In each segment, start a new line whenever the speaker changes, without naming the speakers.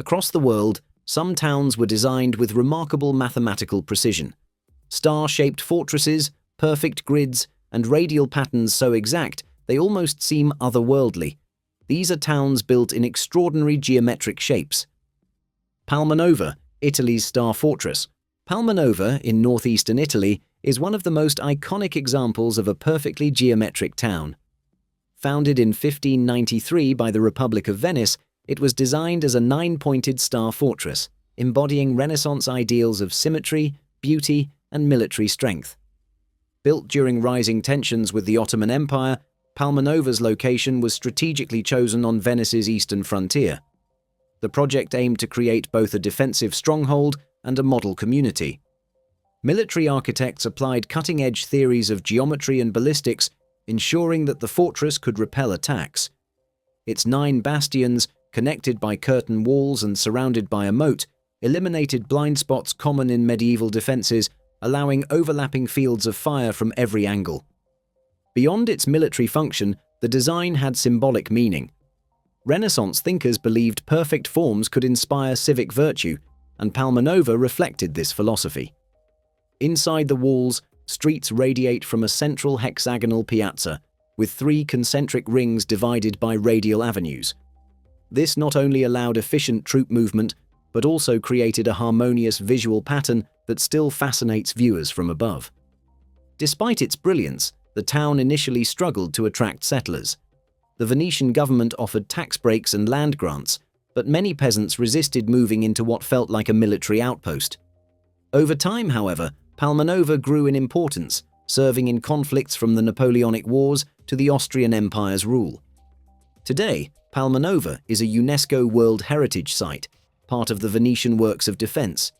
Across the world, some towns were designed with remarkable mathematical precision. Star-shaped fortresses, perfect grids, and radial patterns so exact they almost seem otherworldly. These are towns built in extraordinary geometric shapes. Palmanova, Italy's star fortress. Palmanova, in northeastern Italy, is one of the most iconic examples of a perfectly geometric town. Founded in 1593 by the Republic of Venice, it was designed as a nine-pointed star fortress, embodying Renaissance ideals of symmetry, beauty, and military strength. Built during rising tensions with the Ottoman Empire, Palmanova's location was strategically chosen on Venice's eastern frontier. The project aimed to create both a defensive stronghold and a model community. Military architects applied cutting-edge theories of geometry and ballistics, ensuring that the fortress could repel attacks. Its 9 bastions, connected by curtain walls and surrounded by a moat, eliminated blind spots common in medieval defenses, allowing overlapping fields of fire from every angle. Beyond its military function, the design had symbolic meaning. Renaissance thinkers believed perfect forms could inspire civic virtue, and Palmanova reflected this philosophy. Inside the walls, streets radiate from a central hexagonal piazza, with 3 concentric rings divided by radial avenues. This not only allowed efficient troop movement, but also created a harmonious visual pattern that still fascinates viewers from above. Despite its brilliance, the town initially struggled to attract settlers. The Venetian government offered tax breaks and land grants, but many peasants resisted moving into what felt like a military outpost. Over time, however, Palmanova grew in importance, serving in conflicts from the Napoleonic Wars to the Austrian Empire's rule. Today, Palmanova is a UNESCO World Heritage Site, part of the Venetian works of defense.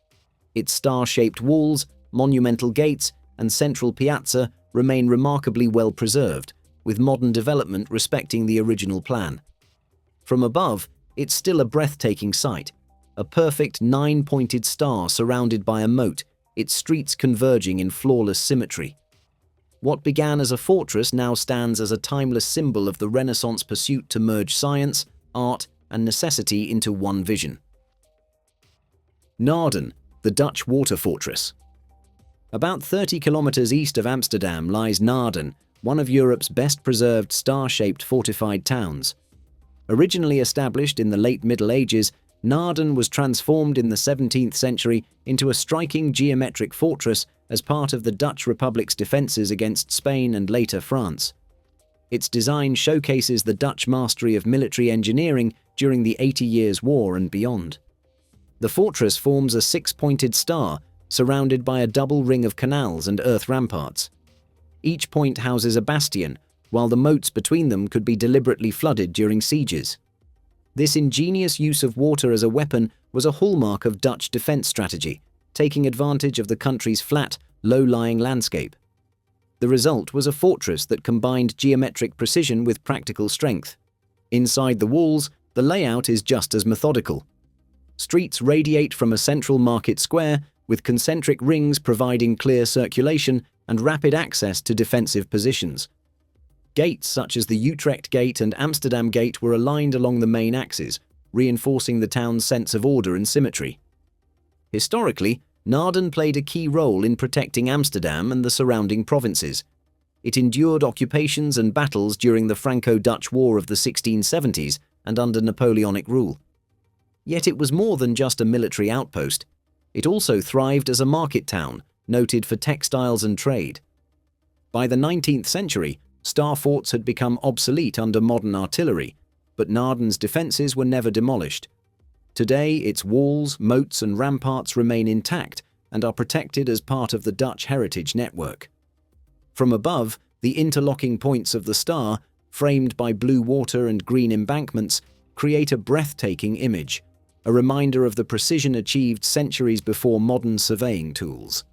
Its star-shaped walls, monumental gates, and central piazza remain remarkably well preserved, with modern development respecting the original plan. From above, it's still a breathtaking sight, a perfect 9-pointed star surrounded by a moat, its streets converging in flawless symmetry. What began as a fortress now stands as a timeless symbol of the Renaissance pursuit to merge science, art, and necessity into one vision. Naarden, the Dutch water fortress. About 30 kilometers east of Amsterdam lies Naarden, one of Europe's best-preserved star-shaped fortified towns. Originally established in the late Middle Ages, Naarden was transformed in the 17th century into a striking geometric fortress as part of the Dutch Republic's defenses against Spain and later France. Its design showcases the Dutch mastery of military engineering during the 80 Years' War and beyond. The fortress forms a 6-pointed star surrounded by a double ring of canals and earth ramparts. Each point houses a bastion, while the moats between them could be deliberately flooded during sieges. This ingenious use of water as a weapon was a hallmark of Dutch defense strategy, taking advantage of the country's flat, low-lying landscape. The result was a fortress that combined geometric precision with practical strength. Inside the walls, the layout is just as methodical. Streets radiate from a central market square, with concentric rings providing clear circulation and rapid access to defensive positions. Gates such as the Utrecht Gate and Amsterdam Gate were aligned along the main axes, reinforcing the town's sense of order and symmetry. Historically, Naarden played a key role in protecting Amsterdam and the surrounding provinces. It endured occupations and battles during the Franco-Dutch War of the 1670s and under Napoleonic rule. Yet it was more than just a military outpost. It also thrived as a market town, noted for textiles and trade. By the 19th century, star forts had become obsolete under modern artillery, but Naarden's defenses were never demolished. Today, its walls, moats, and ramparts remain intact and are protected as part of the Dutch heritage network. From above, the interlocking points of the star, framed by blue water and green embankments, create a breathtaking image, a reminder of the precision achieved centuries before modern surveying tools.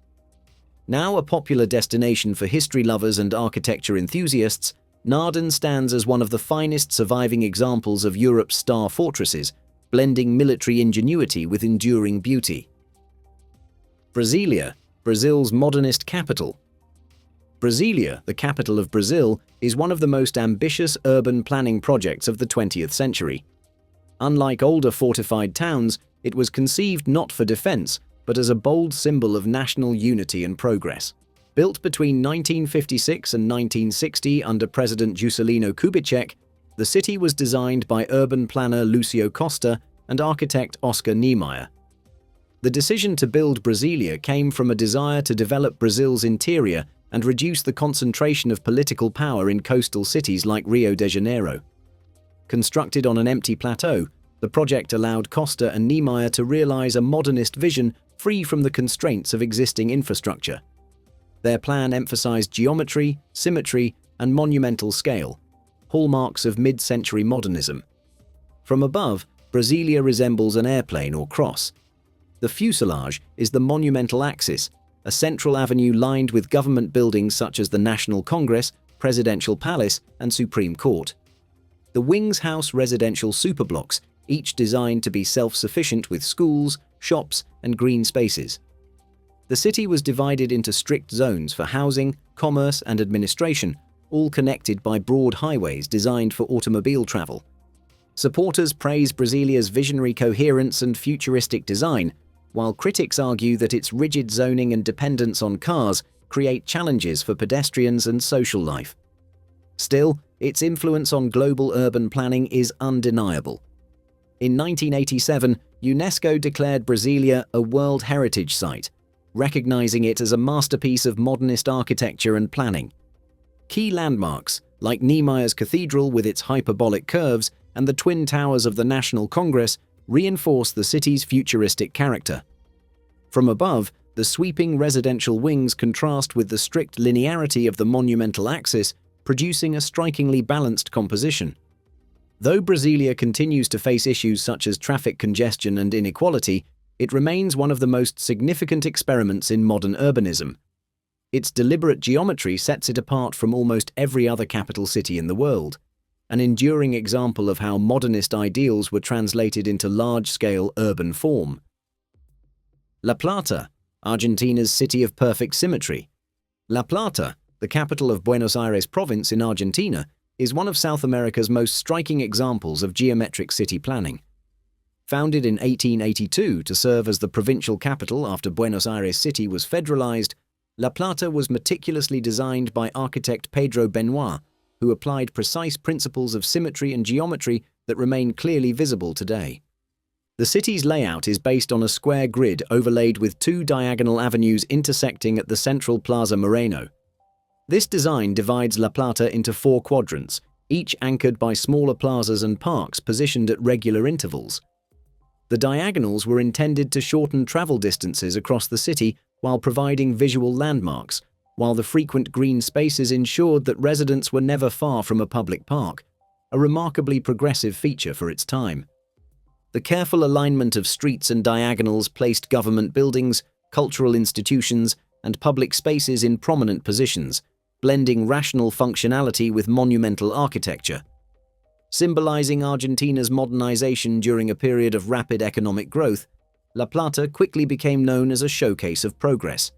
Now a popular destination for history lovers and architecture enthusiasts, Naarden stands as one of the finest surviving examples of Europe's star fortresses, blending military ingenuity with enduring beauty. Brasília, Brazil's modernist capital. Brasília, the capital of Brazil, is one of the most ambitious urban planning projects of the 20th century. Unlike older fortified towns, it was conceived not for defense, but as a bold symbol of national unity and progress. Built between 1956 and 1960 under President Juscelino Kubitschek, the city was designed by urban planner Lucio Costa and architect Oscar Niemeyer. The decision to build Brasilia came from a desire to develop Brazil's interior and reduce the concentration of political power in coastal cities like Rio de Janeiro. Constructed on an empty plateau, the project allowed Costa and Niemeyer to realize a modernist vision free from the constraints of existing infrastructure. Their plan emphasized geometry, symmetry, and monumental scale, hallmarks of mid-century modernism. From above, Brasilia resembles an airplane or cross. The fuselage is the monumental axis, a central avenue lined with government buildings such as the National Congress, Presidential Palace, and Supreme Court. The wings house residential superblocks, each designed to be self-sufficient with schools, shops, and green spaces. The city was divided into strict zones for housing, commerce, and administration, all connected by broad highways designed for automobile travel. Supporters praise Brasilia's visionary coherence and futuristic design, while critics argue that its rigid zoning and dependence on cars create challenges for pedestrians and social life. Still, its influence on global urban planning is undeniable. In 1987, UNESCO declared Brasilia a World Heritage Site, recognizing it as a masterpiece of modernist architecture and planning. Key landmarks, like Niemeyer's Cathedral with its hyperbolic curves and the Twin Towers of the National Congress, reinforce the city's futuristic character. From above, the sweeping residential wings contrast with the strict linearity of the monumental axis, producing a strikingly balanced composition. Though Brasilia continues to face issues such as traffic congestion and inequality, it remains one of the most significant experiments in modern urbanism. Its deliberate geometry sets it apart from almost every other capital city in the world, an enduring example of how modernist ideals were translated into large-scale urban form. La Plata, Argentina's city of perfect symmetry. La Plata, the capital of Buenos Aires province in Argentina, is one of South America's most striking examples of geometric city planning. Founded in 1882 to serve as the provincial capital after Buenos Aires city was federalized, La Plata was meticulously designed by architect Pedro Benoit, who applied precise principles of symmetry and geometry that remain clearly visible today. The city's layout is based on a square grid overlaid with two diagonal avenues intersecting at the central Plaza Moreno. This design divides La Plata into 4 quadrants, each anchored by smaller plazas and parks positioned at regular intervals. The diagonals were intended to shorten travel distances across the city while providing visual landmarks, while the frequent green spaces ensured that residents were never far from a public park, a remarkably progressive feature for its time. The careful alignment of streets and diagonals placed government buildings, cultural institutions, and public spaces in prominent positions, blending rational functionality with monumental architecture. Symbolizing Argentina's modernization during a period of rapid economic growth, La Plata quickly became known as a showcase of progress.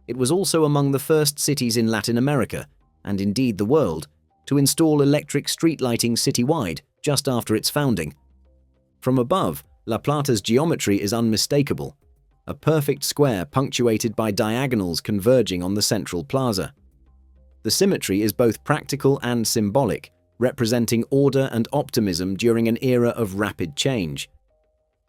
It was also among the first cities in Latin America, and indeed the world, to install electric street lighting citywide just after its founding. From above, La Plata's geometry is unmistakable, a perfect square punctuated by diagonals converging on the central plaza. The symmetry is both practical and symbolic, representing order and optimism during an era of rapid change.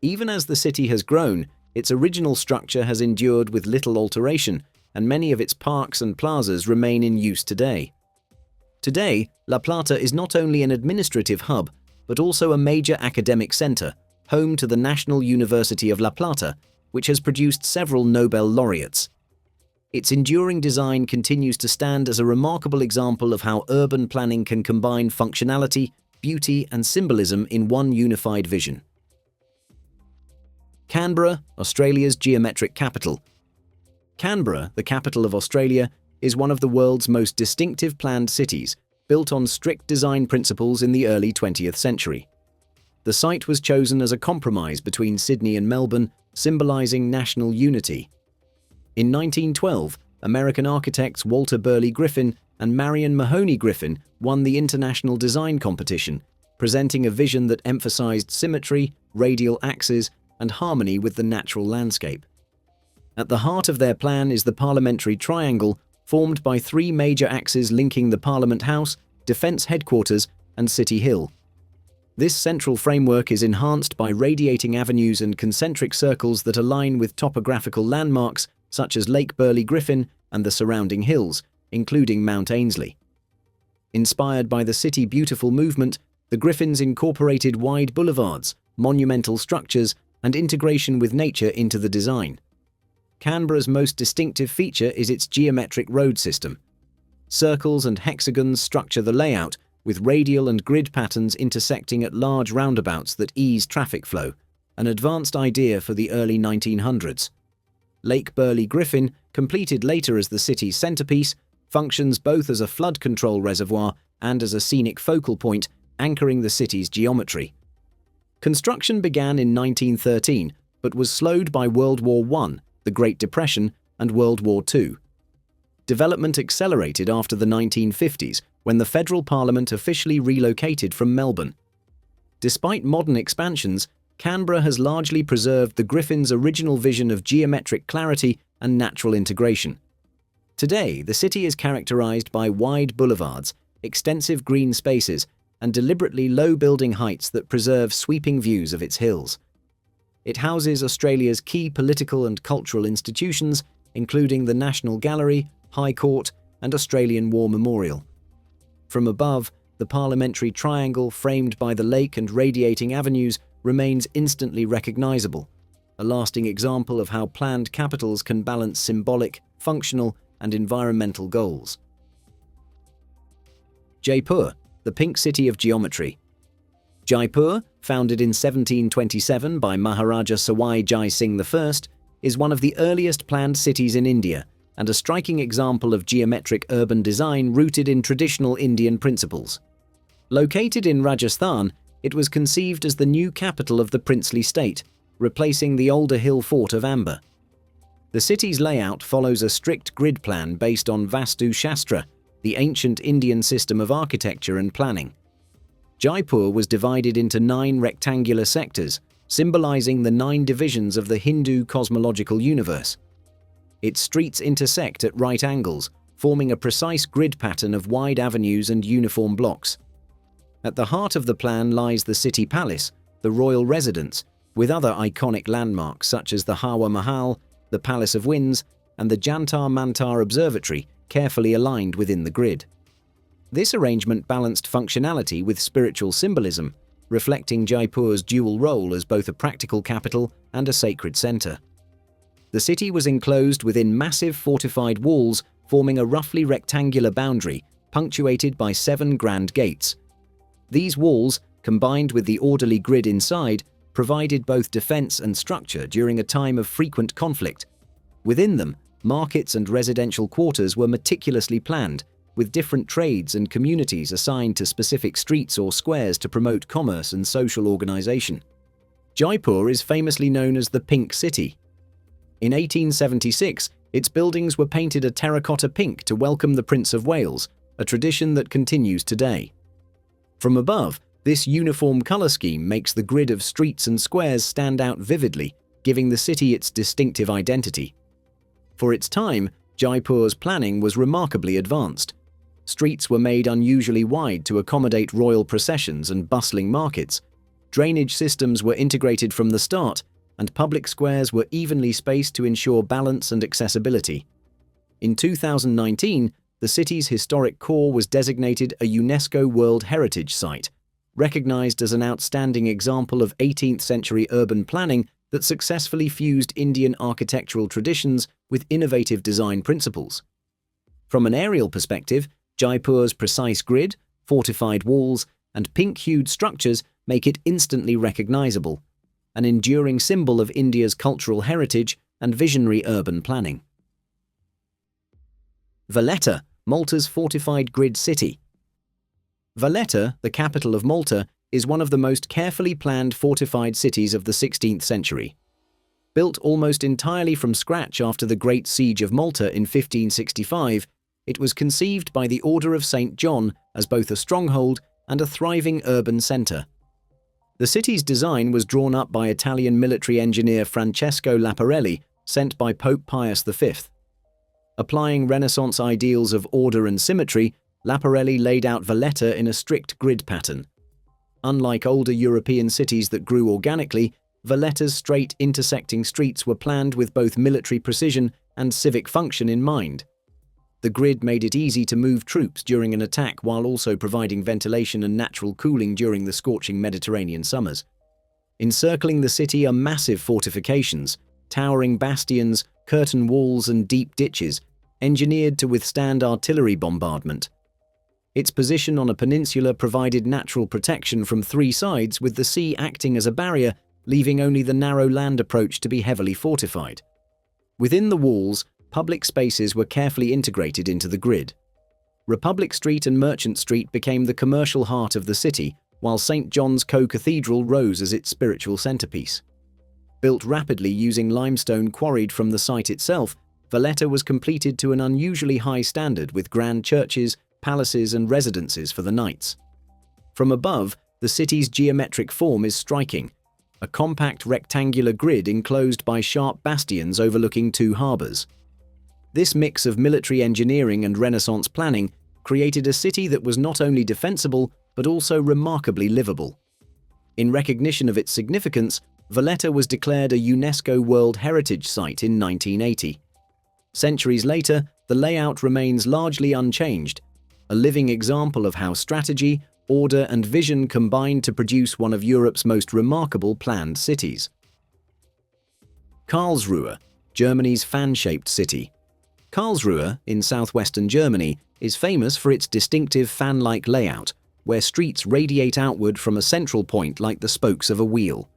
Even as the city has grown, its original structure has endured with little alteration, and many of its parks and plazas remain in use today. Today, La Plata is not only an administrative hub, but also a major academic center, home to the National University of La Plata, which has produced several Nobel laureates. Its enduring design continues to stand as a remarkable example of how urban planning can combine functionality, beauty, and symbolism in one unified vision. Canberra, Australia's geometric capital. Canberra, the capital of Australia, is one of the world's most distinctive planned cities, built on strict design principles in the early 20th century. The site was chosen as a compromise between Sydney and Melbourne, symbolizing national unity. In 1912, American architects Walter Burley Griffin and Marion Mahoney Griffin won the International Design Competition, presenting a vision that emphasized symmetry, radial axes, and harmony with the natural landscape. At the heart of their plan is the parliamentary triangle, formed by three major axes linking the Parliament House, Defence Headquarters, and City Hill. This central framework is enhanced by radiating avenues and concentric circles that align with topographical landmarks such as Lake Burley Griffin and the surrounding hills, including Mount Ainslie. Inspired by the City Beautiful movement, the Griffins incorporated wide boulevards, monumental structures, and integration with nature into the design. Canberra's most distinctive feature is its geometric road system. Circles and hexagons structure the layout, with radial and grid patterns intersecting at large roundabouts that ease traffic flow, an advanced idea for the early 1900s. Lake Burley Griffin, completed later as the city's centerpiece, functions both as a flood control reservoir and as a scenic focal point, anchoring the city's geometry. Construction began in 1913, but was slowed by World War I, the Great Depression, and World War II. Development accelerated after the 1950s, when the federal parliament officially relocated from Melbourne. Despite modern expansions, Canberra has largely preserved the Griffins' original vision of geometric clarity and natural integration. Today, the city is characterized by wide boulevards, extensive green spaces, and deliberately low building heights that preserve sweeping views of its hills. It houses Australia's key political and cultural institutions, including the National Gallery, High Court, and Australian War Memorial. From above, the parliamentary triangle framed by the lake and radiating avenues remains instantly recognisable, a lasting example of how planned capitals can balance symbolic, functional, and environmental goals. Jaipur, the Pink City of Geometry. Jaipur, founded in 1727 by Maharaja Sawai Jai Singh I, is one of the earliest planned cities in India and a striking example of geometric urban design rooted in traditional Indian principles. Located in Rajasthan, it was conceived as the new capital of the princely state, replacing the older hill fort of Amber. The city's layout follows a strict grid plan based on Vastu Shastra, the ancient Indian system of architecture and planning. Jaipur was divided into 9 rectangular sectors, symbolizing the 9 divisions of the Hindu cosmological universe. Its streets intersect at right angles, forming a precise grid pattern of wide avenues and uniform blocks. At the heart of the plan lies the city palace, the royal residence, with other iconic landmarks such as the Hawa Mahal, the Palace of Winds, and the Jantar Mantar Observatory carefully aligned within the grid. This arrangement balanced functionality with spiritual symbolism, reflecting Jaipur's dual role as both a practical capital and a sacred center. The city was enclosed within massive fortified walls, forming a roughly rectangular boundary, punctuated by 7 grand gates. These walls, combined with the orderly grid inside, provided both defense and structure during a time of frequent conflict. Within them, markets and residential quarters were meticulously planned, with different trades and communities assigned to specific streets or squares to promote commerce and social organization. Jaipur is famously known as the Pink City. In 1876, its buildings were painted a terracotta pink to welcome the Prince of Wales, a tradition that continues today. From above, this uniform color scheme makes the grid of streets and squares stand out vividly, giving the city its distinctive identity. For its time, Jaipur's planning was remarkably advanced. Streets were made unusually wide to accommodate royal processions and bustling markets. Drainage systems were integrated from the start, and public squares were evenly spaced to ensure balance and accessibility. In 2019, the city's historic core was designated a UNESCO World Heritage Site, recognized as an outstanding example of 18th-century urban planning that successfully fused Indian architectural traditions with innovative design principles. From an aerial perspective, Jaipur's precise grid, fortified walls, and pink-hued structures make it instantly recognizable, an enduring symbol of India's cultural heritage and visionary urban planning. Valletta, Malta's fortified grid city. Valletta, the capital of Malta, is one of the most carefully planned fortified cities of the 16th century. Built almost entirely from scratch after the Great Siege of Malta in 1565, it was conceived by the Order of St. John as both a stronghold and a thriving urban center. The city's design was drawn up by Italian military engineer Francesco Laparelli, sent by Pope Pius V. Applying Renaissance ideals of order and symmetry, Laparelli laid out Valletta in a strict grid pattern. Unlike older European cities that grew organically, Valletta's straight intersecting streets were planned with both military precision and civic function in mind. The grid made it easy to move troops during an attack while also providing ventilation and natural cooling during the scorching Mediterranean summers. Encircling the city are massive fortifications, towering bastions, curtain walls and deep ditches, engineered to withstand artillery bombardment. Its position on a peninsula provided natural protection from three sides, with the sea acting as a barrier, leaving only the narrow land approach to be heavily fortified. Within the walls, public spaces were carefully integrated into the grid. Republic Street and Merchant Street became the commercial heart of the city, while St. John's Co-Cathedral rose as its spiritual centerpiece. Built rapidly using limestone quarried from the site itself, Valletta was completed to an unusually high standard with grand churches, palaces and residences for the knights. From above, the city's geometric form is striking, a compact rectangular grid enclosed by sharp bastions overlooking two harbors. This mix of military engineering and Renaissance planning created a city that was not only defensible but also remarkably livable. In recognition of its significance, Valletta was declared a UNESCO World Heritage Site in 1980. Centuries later, the layout remains largely unchanged, a living example of how strategy, order and vision combined to produce one of Europe's most remarkable planned cities. Karlsruhe, Germany's fan-shaped city. Karlsruhe, in southwestern Germany, is famous for its distinctive fan-like layout, where streets radiate outward from a central point like the spokes of a wheel.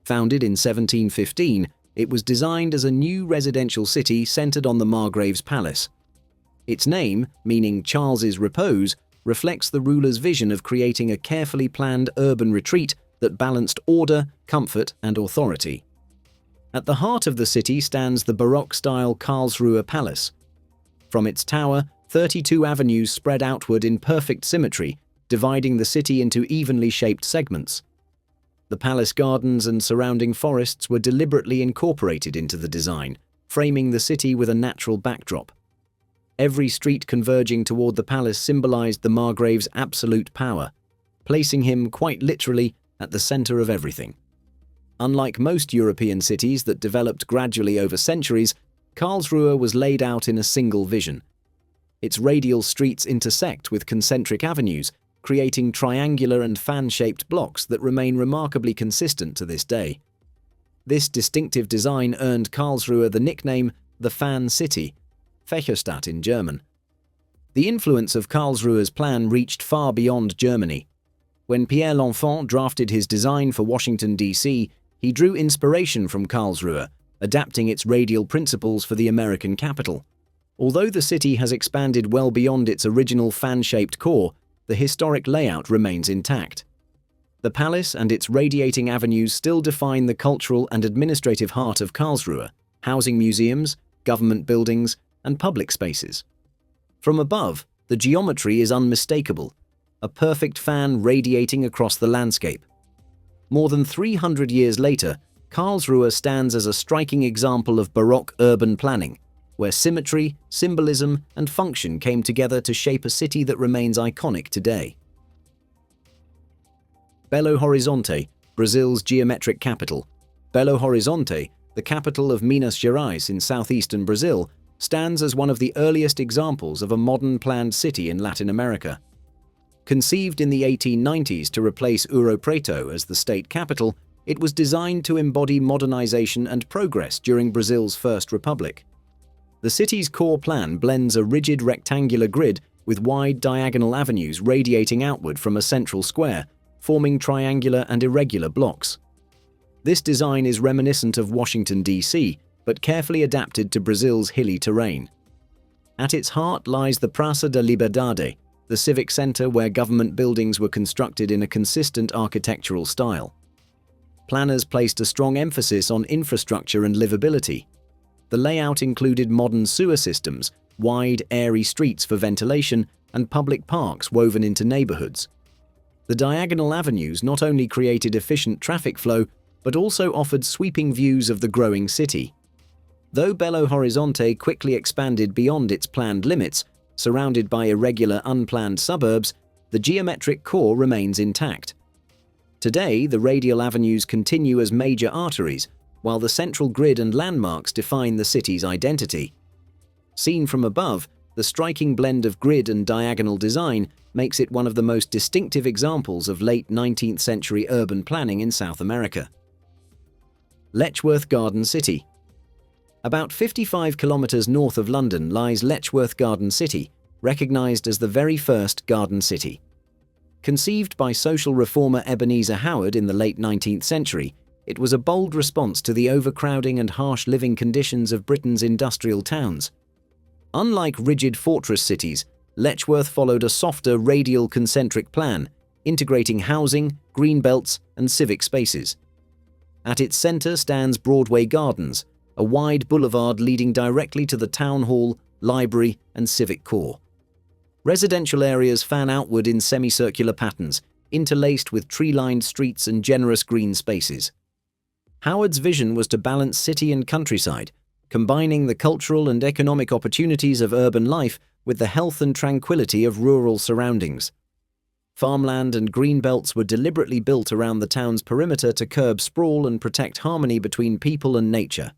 Founded in 1715, it was designed as a new residential city centered on the Margrave's palace. Its name, meaning Charles's repose, reflects the ruler's vision of creating a carefully planned urban retreat that balanced order, comfort, and authority. At the heart of the city stands the Baroque-style Karlsruhe Palace. From its tower, 32 avenues spread outward in perfect symmetry, dividing the city into evenly shaped segments. The palace gardens and surrounding forests were deliberately incorporated into the design, framing the city with a natural backdrop. Every street converging toward the palace symbolized the Margrave's absolute power, placing him quite literally at the center of everything. Unlike most European cities that developed gradually over centuries, Karlsruhe was laid out in a single vision. Its radial streets intersect with concentric avenues, creating triangular and fan-shaped blocks that remain remarkably consistent to this day. This distinctive design earned Karlsruhe the nickname the Fan City, Fächerstadt in German. The influence of Karlsruhe's plan reached far beyond Germany. When Pierre L'Enfant drafted his design for Washington, D.C., he drew inspiration from Karlsruhe, adapting its radial principles for the American capital. Although the city has expanded well beyond its original fan-shaped core, the historic layout remains intact. The palace and its radiating avenues still define the cultural and administrative heart of Karlsruhe, housing museums, government buildings, and public spaces. From above, the geometry is unmistakable, a perfect fan radiating across the landscape. More than 300 years later, Karlsruhe stands as a striking example of Baroque urban planning, where symmetry, symbolism, and function came together to shape a city that remains iconic today. Belo Horizonte, Brazil's geometric capital. Belo Horizonte, the capital of Minas Gerais in southeastern Brazil, stands as one of the earliest examples of a modern planned city in Latin America. Conceived in the 1890s to replace Ouro Preto as the state capital, it was designed to embody modernization and progress during Brazil's First Republic. The city's core plan blends a rigid rectangular grid with wide diagonal avenues radiating outward from a central square, forming triangular and irregular blocks. This design is reminiscent of Washington, D.C., but carefully adapted to Brazil's hilly terrain. At its heart lies the Praça da Liberdade, the civic center where government buildings were constructed in a consistent architectural style. Planners placed a strong emphasis on infrastructure and livability. The layout included modern sewer systems, wide, airy streets for ventilation, and public parks woven into neighborhoods. The diagonal avenues not only created efficient traffic flow, but also offered sweeping views of the growing city. Though Belo Horizonte quickly expanded beyond its planned limits, surrounded by irregular, unplanned suburbs, the geometric core remains intact. Today, the radial avenues continue as major arteries, while the central grid and landmarks define the city's identity. Seen from above, the striking blend of grid and diagonal design makes it one of the most distinctive examples of late 19th century urban planning in South America. Letchworth Garden City. About 55 kilometers north of London lies Letchworth Garden City, recognized as the very first garden city. Conceived by social reformer Ebenezer Howard in the late 19th century, it was a bold response to the overcrowding and harsh living conditions of Britain's industrial towns. Unlike rigid fortress cities, Letchworth followed a softer radial concentric plan, integrating housing, green belts, and civic spaces. At its center stands Broadway Gardens, a wide boulevard leading directly to the town hall, library, and civic core. Residential areas fan outward in semicircular patterns, interlaced with tree-lined streets and generous green spaces. Howard's vision was to balance city and countryside, combining the cultural and economic opportunities of urban life with the health and tranquility of rural surroundings. Farmland and green belts were deliberately built around the town's perimeter to curb sprawl and protect harmony between people and nature.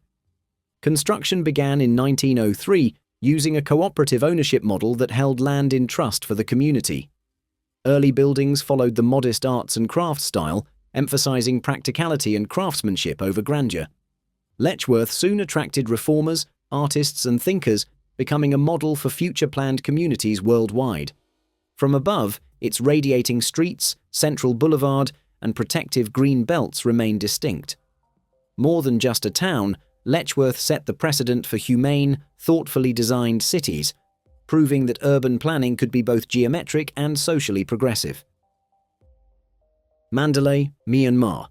Construction began in 1903 using a cooperative ownership model that held land in trust for the community. Early buildings followed the modest arts and crafts style, emphasizing practicality and craftsmanship over grandeur. Letchworth soon attracted reformers, artists, and thinkers, becoming a model for future planned communities worldwide. From above, its radiating streets, central boulevard, and protective green belts remain distinct. More than just a town, Letchworth set the precedent for humane, thoughtfully designed cities, proving that urban planning could be both geometric and socially progressive. Mandalay, Myanmar.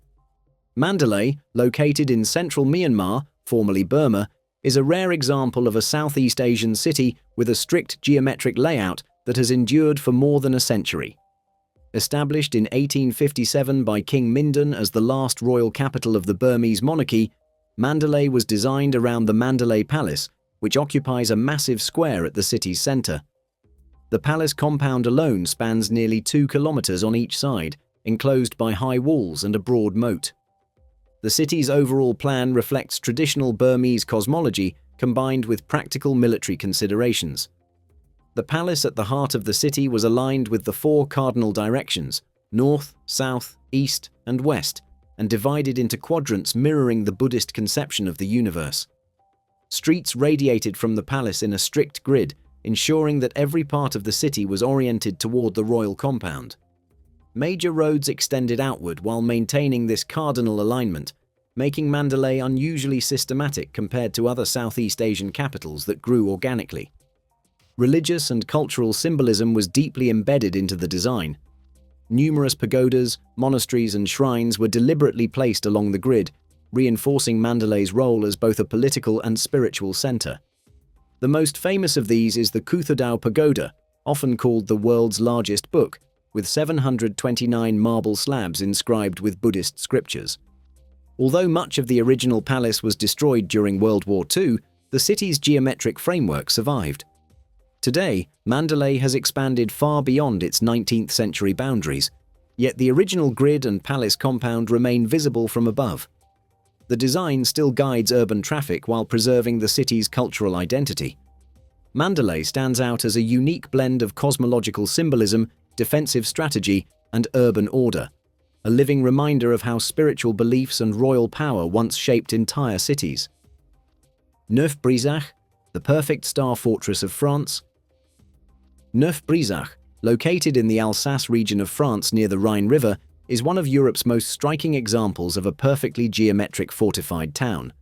Mandalay, located in central Myanmar, formerly Burma, is a rare example of a Southeast Asian city with a strict geometric layout that has endured for more than a century. Established in 1857 by King Mindon as the last royal capital of the Burmese monarchy, Mandalay was designed around the Mandalay Palace, which occupies a massive square at the city's center. The palace compound alone spans nearly 2 kilometers on each side, enclosed by high walls and a broad moat. The city's overall plan reflects traditional Burmese cosmology combined with practical military considerations. The palace at the heart of the city was aligned with the 4 cardinal directions, north, south, east, and west, and divided into quadrants mirroring the Buddhist conception of the universe. Streets radiated from the palace in a strict grid, ensuring that every part of the city was oriented toward the royal compound. Major roads extended outward while maintaining this cardinal alignment, making Mandalay unusually systematic compared to other Southeast Asian capitals that grew organically. Religious and cultural symbolism was deeply embedded into the design. Numerous pagodas, monasteries, and shrines were deliberately placed along the grid, reinforcing Mandalay's role as both a political and spiritual center. The most famous of these is the Kuthadao Pagoda, often called the world's largest book, with 729 marble slabs inscribed with Buddhist scriptures. Although much of the original palace was destroyed during World War II, the city's geometric framework survived. Today, Mandalay has expanded far beyond its 19th century boundaries, yet the original grid and palace compound remain visible from above. The design still guides urban traffic while preserving the city's cultural identity. Mandalay stands out as a unique blend of cosmological symbolism, defensive strategy, and urban order, a living reminder of how spiritual beliefs and royal power once shaped entire cities. Neuf-Brisach, the perfect star fortress of France. Neuf-Brisach, located in the Alsace region of France near the Rhine River, is one of Europe's most striking examples of a perfectly geometric fortified town.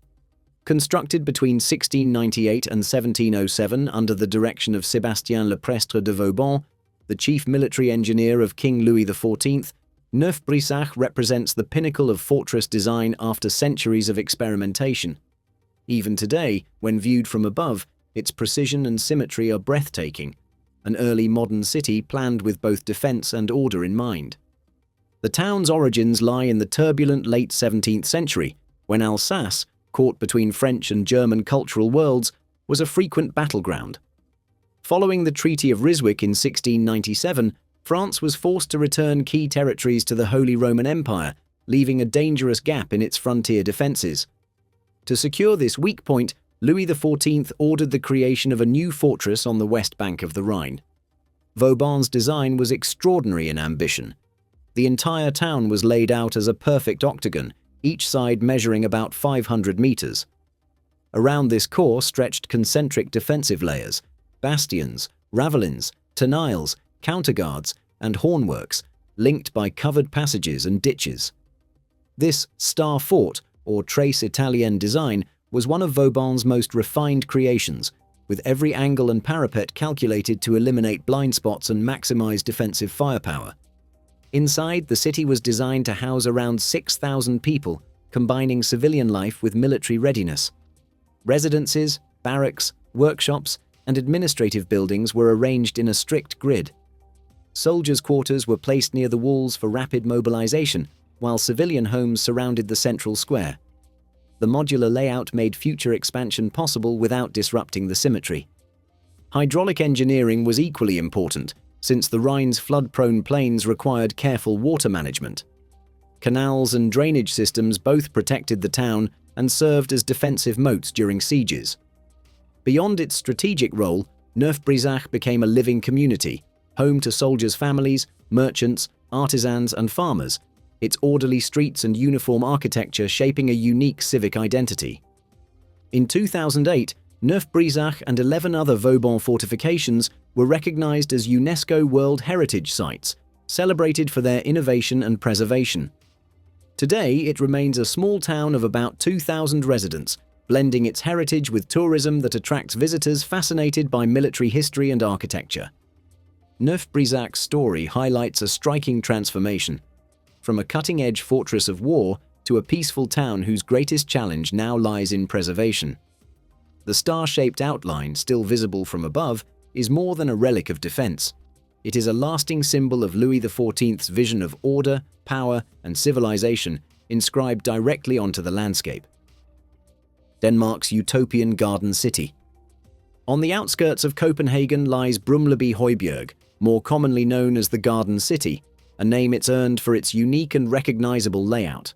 Constructed between 1698 and 1707 under the direction of Sébastien Le Prestre de Vauban, the chief military engineer of King Louis XIV, Neuf-Brisach represents the pinnacle of fortress design after centuries of experimentation. Even today, when viewed from above, its precision and symmetry are breathtaking, an early modern city planned with both defense and order in mind. The town's origins lie in the turbulent late 17th century, when Alsace, caught between French and German cultural worlds, was a frequent battleground. Following the Treaty of Ryswick in 1697, France was forced to return key territories to the Holy Roman Empire, leaving a dangerous gap in its frontier defences. To secure this weak point, Louis XIV ordered the creation of a new fortress on the west bank of the Rhine. Vauban's design was extraordinary in ambition. The entire town was laid out as a perfect octagon, each side measuring about 500 meters. Around this core stretched concentric defensive layers, bastions, ravelins, tenailles, counterguards, and hornworks, linked by covered passages and ditches. This star fort, or trace Italienne design, was one of Vauban's most refined creations, with every angle and parapet calculated to eliminate blind spots and maximize defensive firepower. Inside, the city was designed to house around 6,000 people, combining civilian life with military readiness. Residences, barracks, workshops, and administrative buildings were arranged in a strict grid. Soldiers' quarters were placed near the walls for rapid mobilization, while civilian homes surrounded the central square. The modular layout made future expansion possible without disrupting the symmetry. Hydraulic engineering was equally important, since the Rhine's flood-prone plains required careful water management. Canals and drainage systems both protected the town and served as defensive moats during sieges. Beyond its strategic role, Neuf-Brisach became a living community, home to soldiers' families, merchants, artisans, and farmers, its orderly streets and uniform architecture shaping a unique civic identity. In 2008, Neuf-Brisach and 11 other Vauban fortifications were recognized as UNESCO World Heritage Sites, celebrated for their innovation and preservation. Today, it remains a small town of about 2,000 residents, blending its heritage with tourism that attracts visitors fascinated by military history and architecture. Neuf-Brisach's story highlights a striking transformation, from a cutting-edge fortress of war to a peaceful town whose greatest challenge now lies in preservation. The star-shaped outline, still visible from above, is more than a relic of defense. It is a lasting symbol of Louis XIV's vision of order, power, and civilization inscribed directly onto the landscape. Denmark's utopian garden city. On the outskirts of Copenhagen lies Brumleby Højbjerg, more commonly known as the Garden City, a name it's earned for its unique and recognizable layout.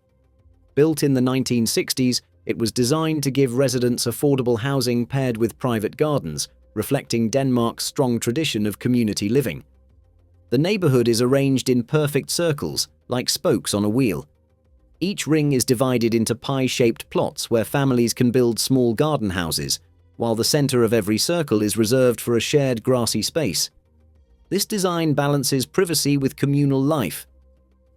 Built in the 1960s, it was designed to give residents affordable housing paired with private gardens, reflecting Denmark's strong tradition of community living. The neighborhood is arranged in perfect circles, like spokes on a wheel. Each ring is divided into pie-shaped plots where families can build small garden houses, while the center of every circle is reserved for a shared grassy space. This design balances privacy with communal life.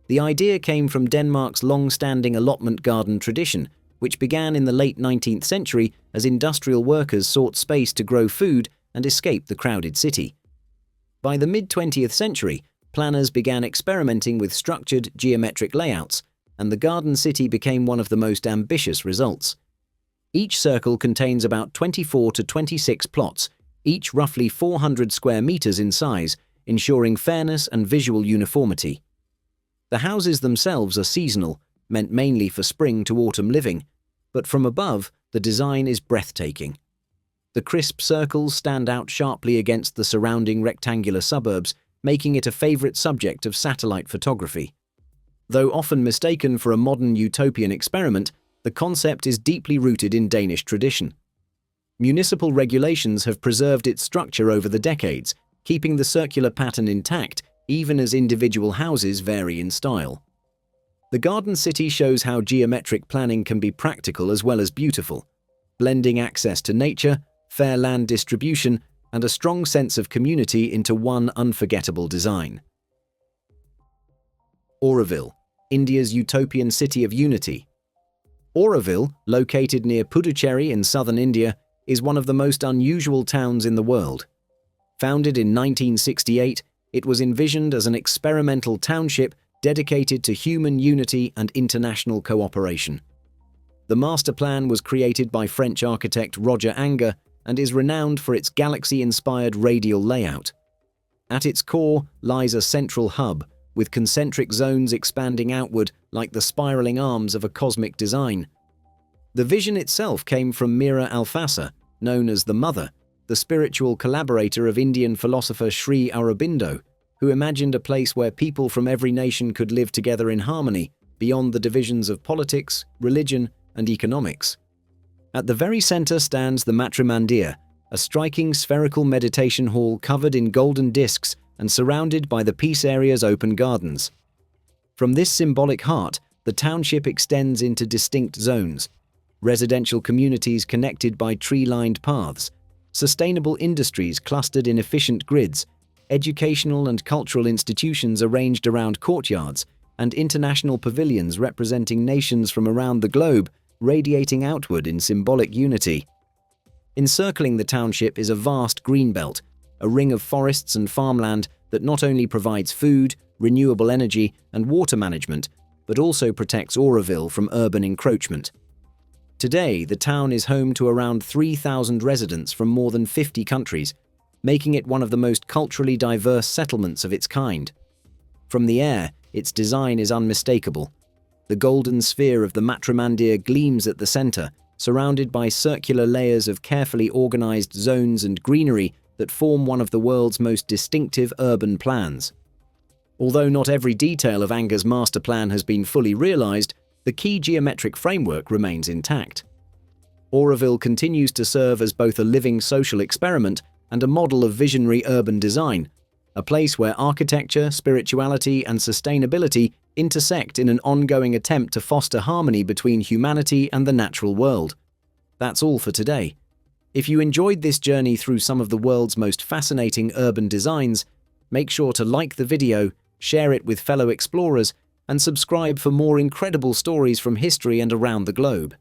The idea came from Denmark's long-standing allotment garden tradition, which began in the late 19th century as industrial workers sought space to grow food and escape the crowded city. By the mid-20th century, planners began experimenting with structured, geometric layouts, and the Garden City became one of the most ambitious results. Each circle contains about 24 to 26 plots, each roughly 400 square meters in size, ensuring fairness and visual uniformity. The houses themselves are seasonal, meant mainly for spring to autumn living, but from above, the design is breathtaking. The crisp circles stand out sharply against the surrounding rectangular suburbs, making it a favorite subject of satellite photography. Though often mistaken for a modern utopian experiment, the concept is deeply rooted in Danish tradition. Municipal regulations have preserved its structure over the decades, keeping the circular pattern intact even as individual houses vary in style. The Garden City shows how geometric planning can be practical as well as beautiful, blending access to nature, fair land distribution, and a strong sense of community into one unforgettable design. Auroville, India's utopian city of unity. Auroville, located near Puducherry in southern India, is one of the most unusual towns in the world. Founded in 1968, it was envisioned as an experimental township dedicated to human unity and international cooperation. The master plan was created by French architect Roger Anger and is renowned for its galaxy-inspired radial layout. At its core lies a central hub, with concentric zones expanding outward like the spiraling arms of a cosmic design. The vision itself came from Mira Alfasa, known as the Mother, the spiritual collaborator of Indian philosopher Sri Aurobindo, who imagined a place where people from every nation could live together in harmony, beyond the divisions of politics, religion, and economics. At the very center stands the Matrimandir, a striking spherical meditation hall covered in golden discs and surrounded by the peace area's open gardens. From this symbolic heart, the township extends into distinct zones: residential communities connected by tree-lined paths, sustainable industries clustered in efficient grids, educational and cultural institutions arranged around courtyards, and international pavilions representing nations from around the globe, radiating outward in symbolic unity. Encircling the township is a vast greenbelt, a ring of forests and farmland that not only provides food, renewable energy, and water management, but also protects Auroville from urban encroachment. Today, the town is home to around 3,000 residents from more than 50 countries, making it one of the most culturally diverse settlements of its kind. From the air, its design is unmistakable. The golden sphere of the Matrimandir gleams at the center, surrounded by circular layers of carefully organized zones and greenery that form one of the world's most distinctive urban plans. Although not every detail of Angar's master plan has been fully realized, the key geometric framework remains intact. Auroville continues to serve as both a living social experiment and a model of visionary urban design, a place where architecture, spirituality, and sustainability intersect in an ongoing attempt to foster harmony between humanity and the natural world. That's all for today. If you enjoyed this journey through some of the world's most fascinating urban designs, make sure to like the video, share it with fellow explorers, and subscribe for more incredible stories from history and around the globe.